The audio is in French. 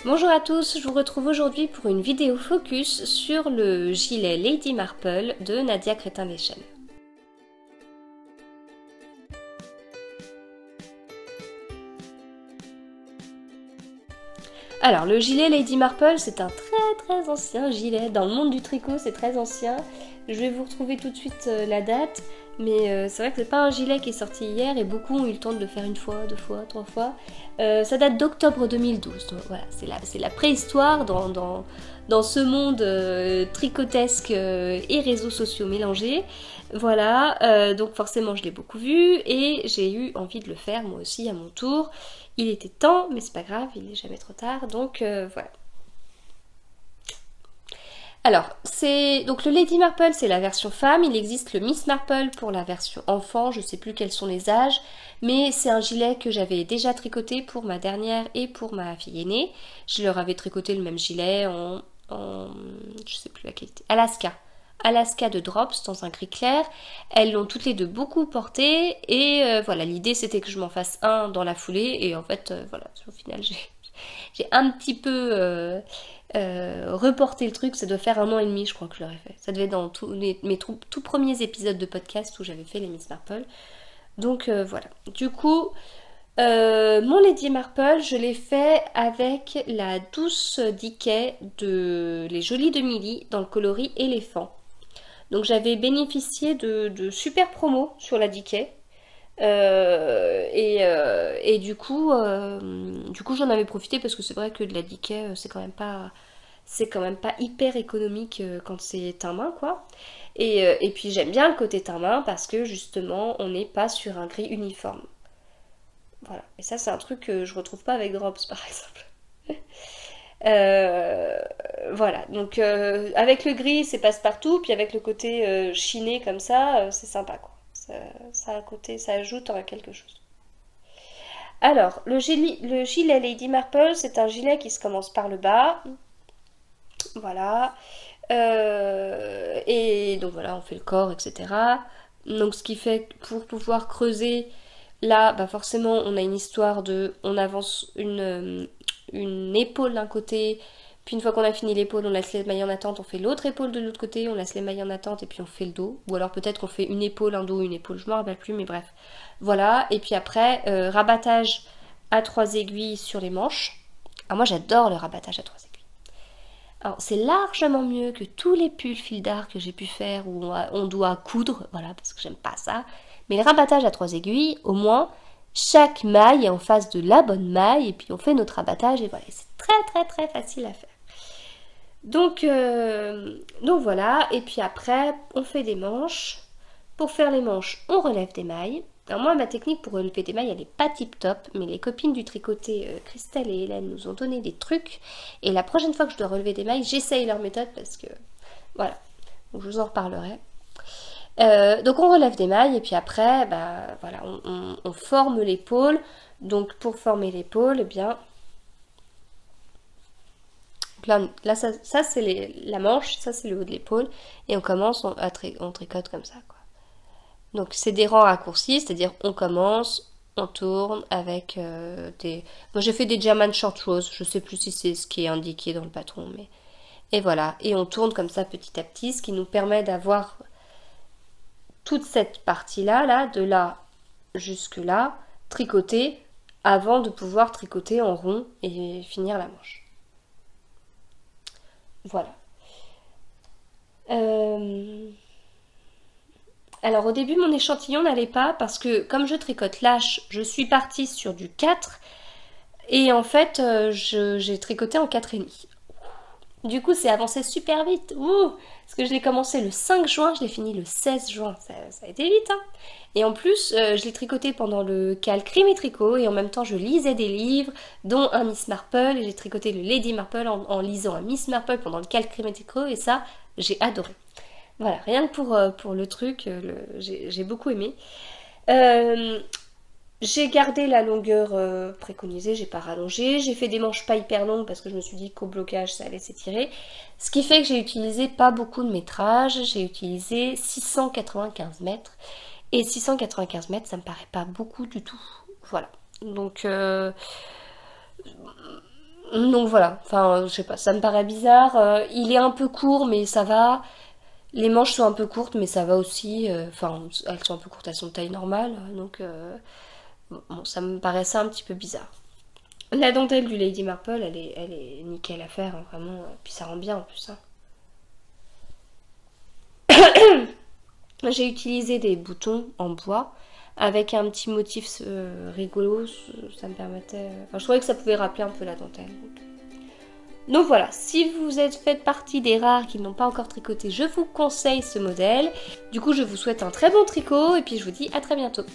Bonjour à tous, je vous retrouve aujourd'hui pour une vidéo focus sur le gilet Lady Marple de Nadia Crétin-Deschênes. Alors le gilet Lady Marple, c'est un très ancien gilet. Dans le monde du tricot, c'est très ancien. Je vais vous retrouver tout de suite la date. Mais c'est vrai que c'est pas un gilet qui est sorti hier et beaucoup ont eu le temps de le faire une fois, deux fois, trois fois. Ça date d'octobre 2012, donc voilà, c'est la préhistoire dans ce monde tricotesque et réseaux sociaux mélangés. Voilà, donc forcément je l'ai beaucoup vu et j'ai eu envie de le faire moi aussi à mon tour. Il était temps, mais c'est pas grave, il n'est jamais trop tard, donc voilà. Alors, donc le Lady Marple, c'est la version femme, il existe le Miss Marple pour la version enfant, je sais plus quels sont les âges, mais c'est un gilet que j'avais déjà tricoté pour ma dernière et pour ma fille aînée. Je leur avais tricoté le même gilet je sais plus la qualité, Alaska de Drops dans un gris clair. Elles l'ont toutes les deux beaucoup porté et voilà, l'idée c'était que je m'en fasse un dans la foulée et en fait voilà, au final j'ai un petit peu reporté le truc. Ça doit faire 1 an et demi je crois que je l'aurais fait. Ça devait être dans mes tout premiers épisodes de podcast où j'avais fait les Miss Marple. Donc voilà, du coup mon Lady Marple, je l'ai fait avec la douce Dickey de Les Jolies de Milly dans le coloris éléphant. Donc j'avais bénéficié de super promos sur la Dickey. Et du coup j'en avais profité parce que c'est vrai que de la Dickey c'est quand même pas hyper économique quand c'est teint main quoi. Et puis j'aime bien le côté teint main parce que justement on n'est pas sur un gris uniforme. Voilà, et ça c'est un truc que je retrouve pas avec Drops par exemple. Euh, voilà, donc avec le gris c'est passe-partout, puis avec le côté chiné comme ça, c'est sympa quoi. Ça, à côté, ça ajoute à quelque chose. Alors, le gilet Lady Marple, c'est un gilet qui se commence par le bas. Voilà. Et donc voilà, on fait le corps, etc. Donc ce qui fait que pour pouvoir creuser, là, bah forcément, on a une histoire de... On avance une épaule d'un côté, puis une fois qu'on a fini l'épaule, on laisse les mailles en attente, on fait l'autre épaule de l'autre côté, on laisse les mailles en attente et puis on fait le dos. Ou alors peut-être qu'on fait une épaule, un dos, une épaule, je me rappelle plus, mais bref. Voilà, et puis après, rabattage à 3 aiguilles sur les manches. Alors moi j'adore le rabattage à 3 aiguilles. Alors c'est largement mieux que tous les pulls fil d'art que j'ai pu faire où on doit coudre, voilà, parce que j'aime pas ça. Mais le rabattage à 3 aiguilles, au moins, chaque maille est en face de la bonne maille et puis on fait notre rabattage et voilà, c'est très facile à faire. Donc voilà, et puis après on fait des manches. Pour faire les manches, on relève des mailles. Alors moi ma technique pour relever des mailles elle n'est pas tip top, mais les copines du tricoté Christelle et Hélène nous ont donné des trucs. Et la prochaine fois que je dois relever des mailles, j'essaye leur méthode parce que voilà, donc je vous en reparlerai. Donc on relève des mailles et puis après bah, voilà, on forme l'épaule. Donc pour former l'épaule, eh bien là ça c'est la manche, ça c'est le haut de l'épaule et on commence, on tricote comme ça quoi. Donc c'est des rangs raccourcis, c'est-à-dire on commence, on tourne avec des... Moi j'ai fait des German short rows, je sais plus si c'est ce qui est indiqué dans le patron, mais... Et voilà, et on tourne comme ça petit à petit, ce qui nous permet d'avoir toute cette partie-là, là, de là jusque là, tricotée, avant de pouvoir tricoter en rond et finir la manche. Voilà. Alors au début mon échantillon n'allait pas parce que comme je tricote lâche, je suis partie sur du 4 et en fait j'ai tricoté en 4,5. Du coup c'est avancé super vite, parce que je l'ai commencé le 5 juin, je l'ai fini le 16 juin, ça a été vite hein. Et en plus je l'ai tricoté pendant le cal Crime et Tricot et en même temps je lisais des livres dont un Miss Marple et j'ai tricoté le Lady Marple en lisant un Miss Marple pendant le cal Crime et Tricot et ça j'ai adoré. Voilà, rien que pour le truc, j'ai beaucoup aimé. J'ai gardé la longueur préconisée, j'ai pas rallongé. J'ai fait des manches pas hyper longues parce que je me suis dit qu'au blocage ça allait s'étirer. Ce qui fait que j'ai utilisé pas beaucoup de métrage, j'ai utilisé 695 mètres. Et 695 mètres, ça me paraît pas beaucoup du tout. Voilà. Donc Donc voilà, enfin, je sais pas, ça me paraît bizarre. Il est un peu court, mais ça va. Les manches sont un peu courtes, mais ça va aussi. Enfin, elles sont un peu courtes, elles sont de taille normale. Donc, bon, ça me paraissait un petit peu bizarre. La dentelle du Lady Marple, elle est nickel à faire, hein, vraiment. Puis ça rend bien en plus, hein. J'ai utilisé des boutons en bois avec un petit motif rigolo. Ça me permettait. Enfin, je trouvais que ça pouvait rappeler un peu la dentelle. Donc voilà, si vous êtes fait partie des rares qui n'ont pas encore tricoté, je vous conseille ce modèle. Du coup, je vous souhaite un très bon tricot et puis je vous dis à très bientôt.